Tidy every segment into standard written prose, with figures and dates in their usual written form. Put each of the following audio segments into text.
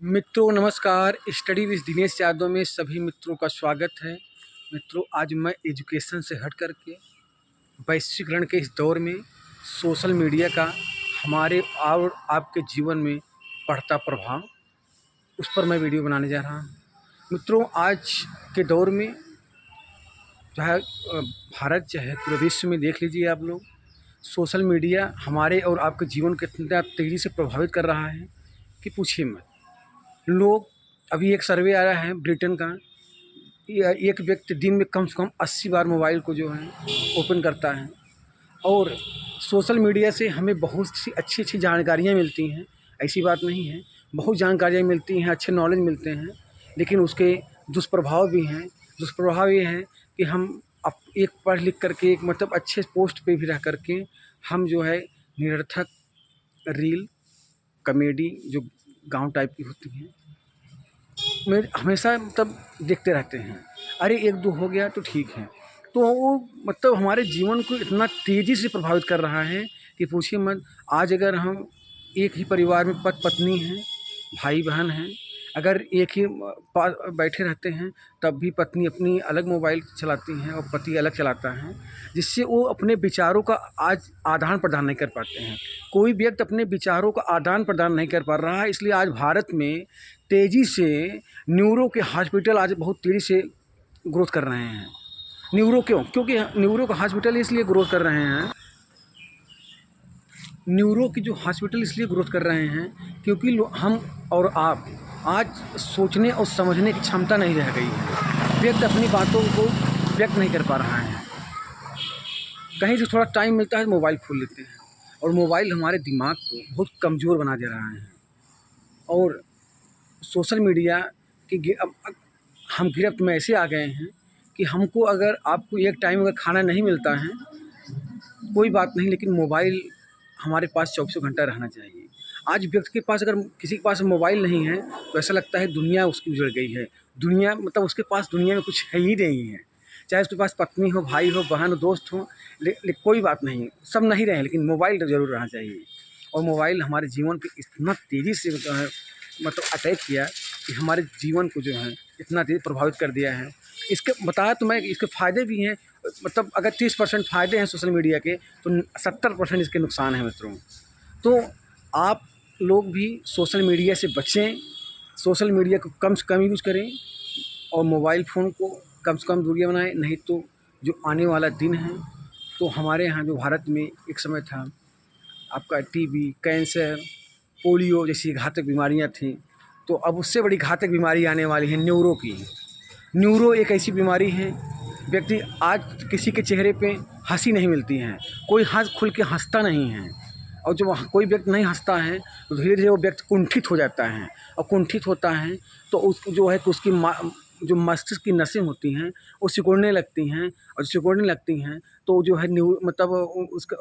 मित्रों नमस्कार। Study with Dinesh Yadav में सभी मित्रों का स्वागत है। मित्रों, आज मैं एजुकेशन से हट करके वैश्वीकरण के इस दौर में सोशल मीडिया का हमारे और आपके जीवन में पड़ता प्रभाव, उस पर मैं वीडियो बनाने जा रहा हूँ। मित्रों, आज के दौर में चाहे भारत चाहे पूरे विश्व में देख लीजिए आप लोग, सोशल मीडिया हमारे और आपके जीवन को इतना तेज़ी से प्रभावित कर रहा है कि पूछिए मत। लोग, अभी एक सर्वे आया है ब्रिटेन का, एक व्यक्ति दिन में कम से कम 80 बार मोबाइल को जो है ओपन करता है। और सोशल मीडिया से हमें बहुत सी अच्छी अच्छी जानकारियाँ मिलती हैं, ऐसी बात नहीं है, बहुत जानकारियाँ मिलती हैं, अच्छे नॉलेज मिलते हैं, लेकिन उसके दुष्प्रभाव भी हैं। दुष्प्रभाव ये हैं कि हम एक पढ़ लिख करके एक मतलब अच्छे पोस्ट पे भी रह करके हम जो है निरर्थक रील कॉमेडी जो गांव टाइप की होती हैं में हमेशा मतलब देखते रहते हैं। अरे एक दो हो गया तो ठीक है, तो वो मतलब हमारे जीवन को इतना तेज़ी से प्रभावित कर रहा है कि पूछिए मत। आज अगर हम एक ही परिवार में पत्नी हैं, भाई बहन हैं, अगर एक ही बैठे रहते हैं, तब भी पत्नी अपनी अलग मोबाइल चलाती हैं और पति अलग चलाता है, जिससे वो अपने विचारों का आज आदान प्रदान नहीं कर पाते हैं। कोई व्यक्ति अपने विचारों का आदान प्रदान नहीं कर पा रहा है। इसलिए आज भारत में तेज़ी से न्यूरो के हॉस्पिटल आज बहुत तेज़ी से ग्रोथ कर रहे हैं। न्यूरो क्यों? क्योंकि न्यूरो का हॉस्पिटल इसलिए ग्रोथ कर रहे हैं, न्यूरो की जो हॉस्पिटल इसलिए ग्रोथ कर रहे हैं क्योंकि हम और आप आज सोचने और समझने की क्षमता नहीं रह गई है। व्यक्ति अपनी बातों को व्यक्त नहीं कर पा रहा है। कहीं से थोड़ा टाइम मिलता है मोबाइल खोल लेते हैं, और मोबाइल हमारे दिमाग को बहुत कमज़ोर बना दे रहा है। और सोशल मीडिया की अब हम गिरफ्त में ऐसे आ गए हैं कि हमको, अगर आपको एक टाइम अगर खाना नहीं मिलता है कोई बात नहीं, लेकिन मोबाइल हमारे पास 24 घंटा रहना चाहिए। आज व्यक्ति के पास, अगर किसी के पास मोबाइल नहीं है तो ऐसा लगता है दुनिया उसकी उजड़ गई है। दुनिया मतलब उसके पास दुनिया में कुछ है ही नहीं है। चाहे उसके पास पत्नी हो, भाई हो, बहन हो, दोस्त हो, कोई बात नहीं, सब नहीं रहे, लेकिन मोबाइल तो ज़रूर रहना चाहिए। और मोबाइल हमारे जीवन पे इतना तेज़ी से मतलब अटैक किया कि हमारे जीवन को जो है इतना तेज़ प्रभावित कर दिया है। इसके बताया तो मैं, इसके फ़ायदे भी हैं, मतलब अगर 30% फ़ायदे हैं सोशल मीडिया के, तो 70% इसके नुकसान हैं मित्रों। तो आप लोग भी सोशल मीडिया से बचें, सोशल मीडिया को कम से कम यूज़ करें और मोबाइल फ़ोन को कम से कम दूरियां बनाएं। नहीं तो जो आने वाला दिन है, तो हमारे यहाँ जो भारत में एक समय था, आपका टीबी, कैंसर, पोलियो जैसी घातक बीमारियाँ थीं, तो अब उससे बड़ी घातक बीमारी आने वाली है न्यूरो की। न्यूरो एक ऐसी बीमारी है, व्यक्ति आज किसी के चेहरे पे हंसी नहीं मिलती है, कोई खुल के हंसता नहीं है। और जब कोई व्यक्ति नहीं हंसता है तो धीरे धीरे वो व्यक्ति कुंठित हो जाता है, और कुंठित होता है तो उसको जो है कि उसकी जो मस्तिष्क की नसें होती हैं वो सिकुड़ने लगती हैं, और सिकुड़ने लगती हैं तो जो है मतलब उसका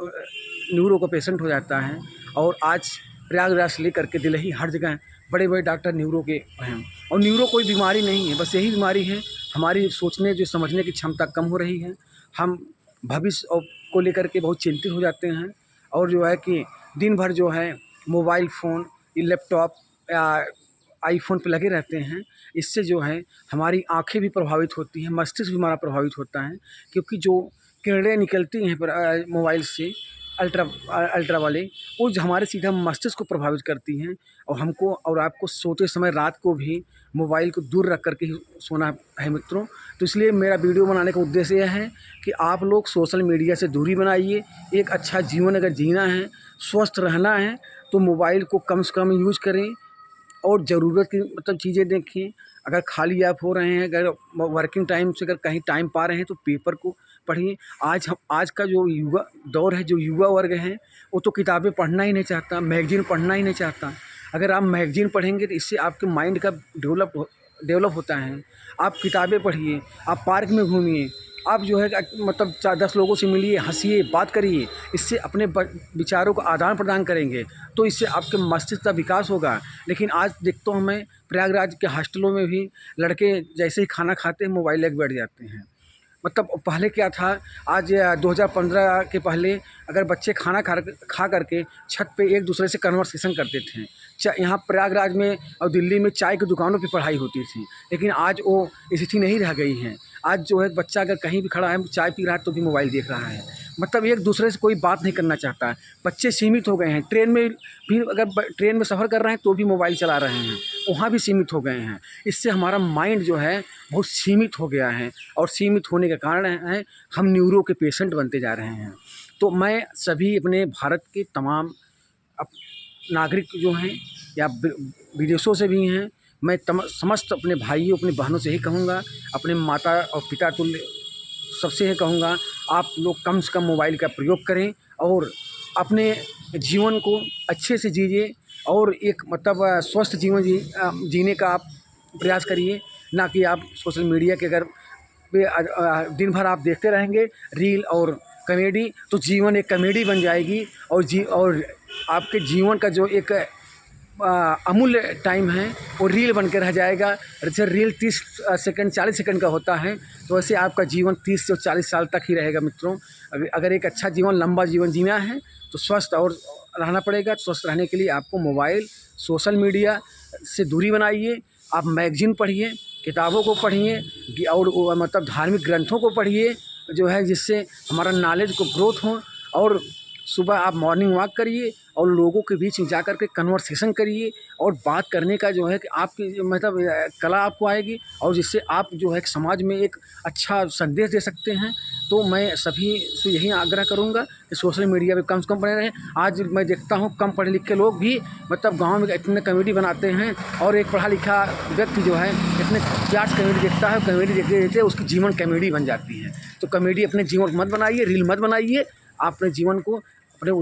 न्यूरो का पेशेंट हो जाता है। और आज प्रयागराज से लेकर के दिल्ली हर जगह बड़े बड़े डॉक्टर न्यूरो के हैं। और न्यूरो कोई बीमारी नहीं है, बस यही बीमारी है हमारी सोचने जो समझने की क्षमता कम हो रही है। हम भविष्य को लेकर के बहुत चिंतित हो जाते हैं, और जो है कि दिन भर जो है मोबाइल फ़ोन, लैपटॉप या आईफ़ोन पे लगे रहते हैं। इससे जो है हमारी आँखें भी प्रभावित होती हैं, मस्तिष्क भी हमारा प्रभावित होता है, क्योंकि जो किरणें निकलती हैं मोबाइल से, अल्ट्रा वाले, वो जो हमारे सीधा मस्तिष्क को प्रभावित करती हैं। और हमको और आपको सोते समय रात को भी मोबाइल को दूर रख करके ही सोना है मित्रों। तो इसलिए मेरा वीडियो बनाने का उद्देश्य यह है कि आप लोग सोशल मीडिया से दूरी बनाइए। एक अच्छा जीवन अगर जीना है, स्वस्थ रहना है, तो मोबाइल को कम से कम यूज़ करें और ज़रूरत की मतलब चीज़ें देखें। अगर खाली आप हो रहे हैं, अगर वर्किंग टाइम से अगर कहीं टाइम पा रहे हैं तो पेपर को पढ़िए। आज का जो युवा दौर है, जो युवा वर्ग है, वो तो किताबें पढ़ना ही नहीं चाहता, मैगज़ीन पढ़ना ही नहीं चाहता। अगर आप मैगज़ीन पढ़ेंगे तो इससे आपके माइंड का डेवलप होता है। आप किताबें पढ़िए, आप पार्क में घूमिए, आप जो है मतलब 4-10 लोगों से मिलिए, हंसिए, बात करिए। इससे अपने विचारों का आदान प्रदान करेंगे तो इससे आपके मस्तिष्क का विकास होगा। लेकिन आज देखता हूँ मैं, प्रयागराज के हॉस्टलों में भी लड़के जैसे ही खाना खाते हैं मोबाइल लेकर बैठ जाते हैं। मतलब पहले क्या था, आज 2015 के पहले अगर बच्चे खाना खा करके छत पे एक दूसरे से कन्वर्सेशन करते थे, यहाँ प्रयागराज में और दिल्ली में चाय की दुकानों पे पढ़ाई होती थी, लेकिन आज वो स्थिति नहीं रह गई है। आज जो है बच्चा अगर कहीं भी खड़ा है, चाय पी रहा है तो भी मोबाइल देख रहा है, मतलब एक दूसरे से कोई बात नहीं करना चाहता है। बच्चे सीमित हो गए हैं, ट्रेन में भी अगर ट्रेन में सफ़र कर रहे हैं तो भी मोबाइल चला रहे हैं, वहाँ भी सीमित हो गए हैं। इससे हमारा माइंड जो है बहुत सीमित हो गया है, और सीमित होने का कारण है हम न्यूरो के पेशेंट बनते जा रहे हैं। तो मैं सभी अपने भारत के तमाम नागरिक जो हैं या विदेशों से भी हैं, मैं समस्त अपने भाइयों अपनी बहनों से ही कहूँगा, अपने माता और पिता तुल्य सबसे ये कहूँगा, आप लोग कम से कम मोबाइल का प्रयोग करें और अपने जीवन को अच्छे से जीजिए, और एक मतलब स्वस्थ जीवन जीने का आप प्रयास करिए। ना कि आप सोशल मीडिया के अगर दिन भर आप देखते रहेंगे रील और कॉमेडी, तो जीवन एक कॉमेडी बन जाएगी, और आपके जीवन का जो एक अमूल्य टाइम है वो रील बन के रह जाएगा। जैसे रील 30 सेकंड 40 सेकंड का होता है, तो वैसे आपका जीवन 30 से 40 साल तक ही रहेगा मित्रों। अगर एक अच्छा जीवन, लंबा जीवन जीना है तो स्वस्थ और रहना पड़ेगा। स्वस्थ रहने के लिए आपको मोबाइल, सोशल मीडिया से दूरी बनाइए। आप मैगज़ीन पढ़िए, किताबों को पढ़िए, और मतलब धार्मिक ग्रंथों को पढ़िए, जो है जिससे हमारा नॉलेज को ग्रोथ हो। और सुबह आप मॉर्निंग वॉक करिए और लोगों के बीच में जा कर के कन्वर्सेशन करिए, और बात करने का जो है कि आपकी मतलब कला आपको आएगी, और जिससे आप जो है समाज में एक अच्छा संदेश दे सकते हैं। तो मैं सभी से यही आग्रह करूंगा कि सोशल मीडिया पे कम से कम बने रहें। आज मैं देखता हूं कम पढ़े लिखे लोग भी मतलब गांव में इतने कॉमेडी बनाते हैं, और एक पढ़ा लिखा व्यक्ति जो है इतने प्यार से कॉमेडी देखता है, कॉमेडी देखते देखते उसकी जीवन कॉमेडी बन जाती है। तो कॉमेडी अपने जीवन मत बनाइए, रील मत बनाइए। आप अपने जीवन को अपने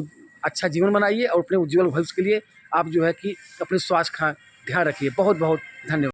अच्छा जीवन बनाइए, और अपने उज्ज्वल भविष्य के लिए आप जो है कि अपने स्वास्थ्य का ध्यान रखिए। बहुत बहुत धन्यवाद।